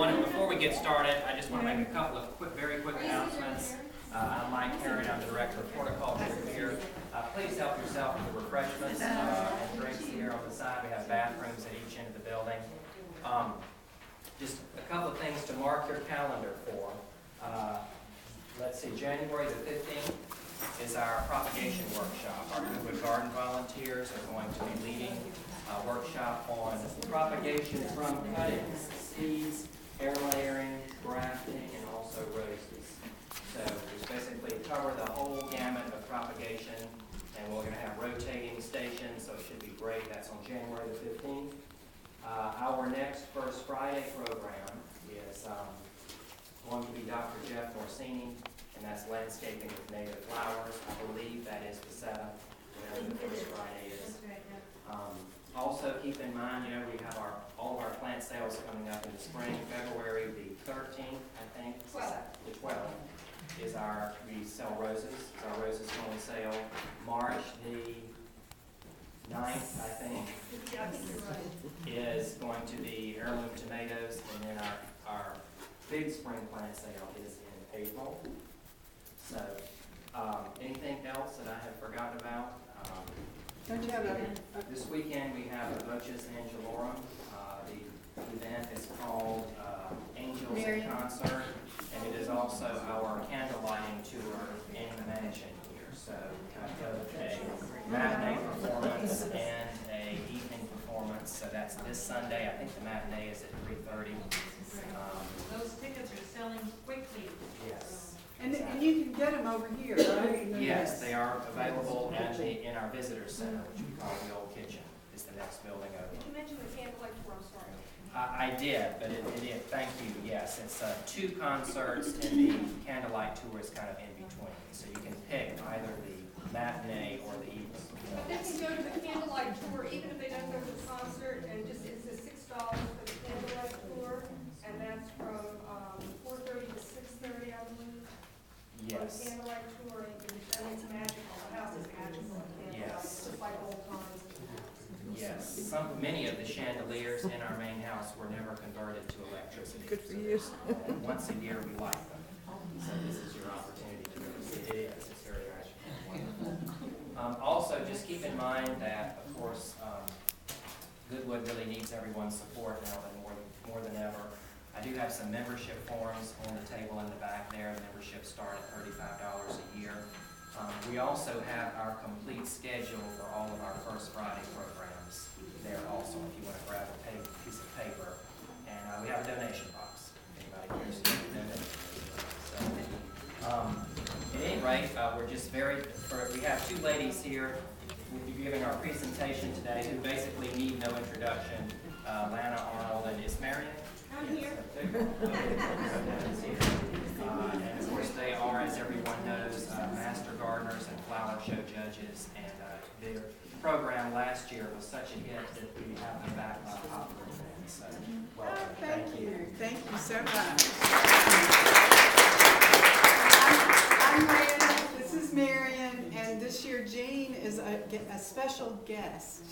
Before we get started, I just want to make a couple of very quick announcements. I'm Mike Carey, I'm the Director of Horticulture here. Please help yourself to the refreshments and drinks here on the side. We have bathrooms at each end of the building. Just a couple of things to mark your calendar for. Let's see, January the 15th is our propagation workshop. Our Goodwood garden volunteers are going to be leading a workshop on propagation from cuttings, seeds, air layering, grafting, and also roses. So we basically cover the whole gamut of propagation, and we're going to have rotating stations, so it should be great. That's on January the 15th. Our next First Friday program is going to be Dr. Jeff Morsini, and that's landscaping with native flowers. I believe that is the 7th, whatever the First Friday is. Also, keep in mind, we have all of our plant sales coming up in the spring. February the 13th, I think. 12th. The 12th is we sell roses. It's our roses only sale. March the 9th, I think, Yeah, I think you're right. is going to be heirloom tomatoes, and then our big spring plant sale is in April. So, anything else that I have forgotten about? Don't you have This weekend we have a Voces Angelorum. The event is called Angels in Concert, and it is also our candle lighting tour in the mansion here. So both a matinee performance and a evening performance. So that's this Sunday. I think the matinee is at 3:30. Those tickets are selling quickly. Yes. And you can get them over here, right? Yes, they are available in our visitor center, which we call the old kitchen. Is the next building over. Did you mention the candlelight tour? I'm sorry. I did, but it did. Thank you. Yes, it's 2 concerts, and the candlelight tour is kind of in between. So you can pick either the matinee or the evening. But they can go to the candlelight tour even if they don't go to the concert, and it's $6 for the candlelight tour, and that's from 4:30 to 6:30, I believe. Yes. The candlelight tour, and it's magical. The house is magical. Yes. It's just like old times. Yes. Many of the chandeliers in our main house were never converted to electricity. Good for you. And once a year we light them. So this is your opportunity to really see it. It's very magical. Also, just keep in mind that, of course, Goodwood really needs everyone's support now more than ever. I do have some membership forms on the table in the back there. Memberships start at $35 a year. We also have our complete schedule for all of our First Friday programs there also, if you want to grab a piece of paper. And we have a donation box, if anybody cares to donate. So, at any rate, we're just we have 2 ladies here giving our presentation today who basically need no introduction. Lana Arnold and is Marion? I'm here. And of course they are, as everyone knows, master gardeners and flower show judges, and their program last year was such a hit that we have them back on popular event. So welcome. Thank you. Thank you so much. I'm Marion. This is Marion, and this year Jean is a special guest.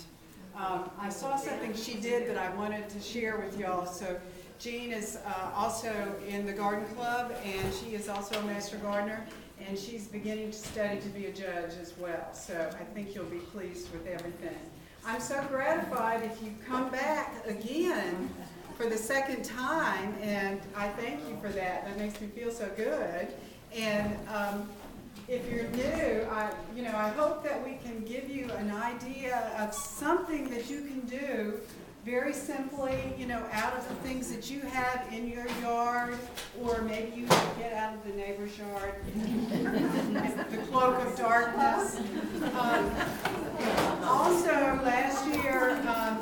I saw something she did that I wanted to share with y'all. So Jean is also in the garden club, and she is also a master gardener, and she's beginning to study to be a judge as well. So I think you'll be pleased with everything. I'm so gratified if you come back again for the 2nd time, and I thank you for that. That makes me feel so good. And if you're new, I hope that we can give you an idea of something that you can do very simply, out of the things that you have in your yard, or maybe you get out of the neighbor's yard, the cloak of darkness. Also, last year,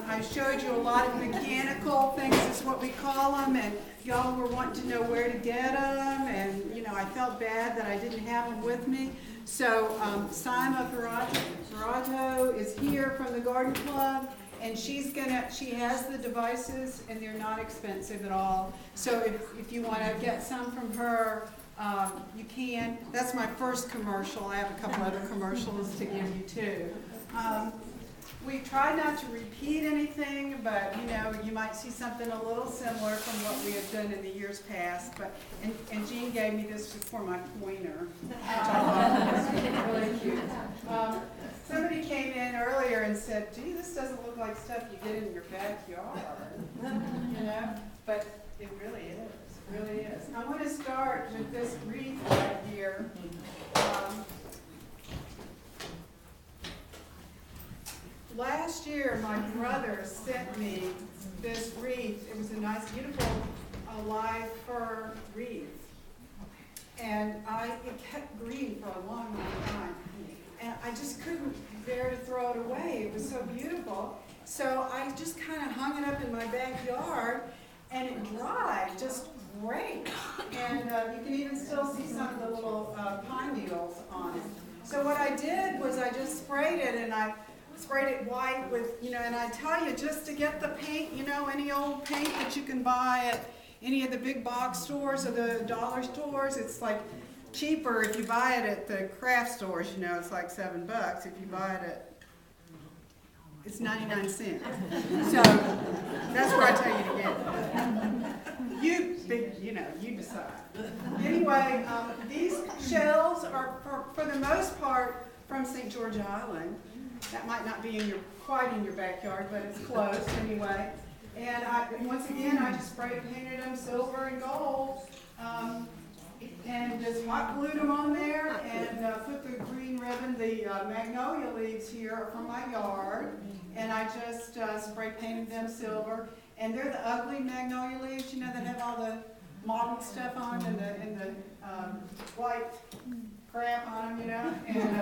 I showed you a lot of mechanical things, is what we call them, and y'all were wanting to know where to get them, and, I felt bad that I didn't have them with me. So, Sima Ferrato is here from the Garden Club, and she has the devices, and they're not expensive at all. So if you want to get some from her, you can. That's my first commercial. I have a couple other commercials to give you too. We try not to repeat anything, but you might see something a little similar from what we have done in the years past. But and Jean gave me this for my pointer, which I thought was really cute. Somebody came in earlier and said, "Gee, this doesn't look like stuff you get in your backyard," you know. But it really is. It really is. I want to start with this wreath right here. Last year, my brother sent me this wreath. It was a nice, beautiful, live fir wreath. And it kept green for a long, long time. And I just couldn't bear to throw it away. It was so beautiful. So I just kind of hung it up in my backyard, and it dried just great. And you can even still see some of the little pine needles on it. So what I did was I just sprayed it, and I sprayed it white with, and I tell you, just to get the paint, any old paint that you can buy at any of the big box stores or the dollar stores, it's like cheaper if you buy it at the craft stores, it's like $7. If you buy it it's 99 cents. So that's where I tell you to get it. You decide. Anyway, these shells are for the most part from St. George Island. That might not be quite in your backyard, but it's close anyway. And once again, I just spray painted them silver and gold, and just hot glued them on there, and put the green ribbon. The magnolia leaves here are from my yard, and I just spray painted them silver. And they're the ugly magnolia leaves, that have all the mottled stuff on them and the white crap on them, and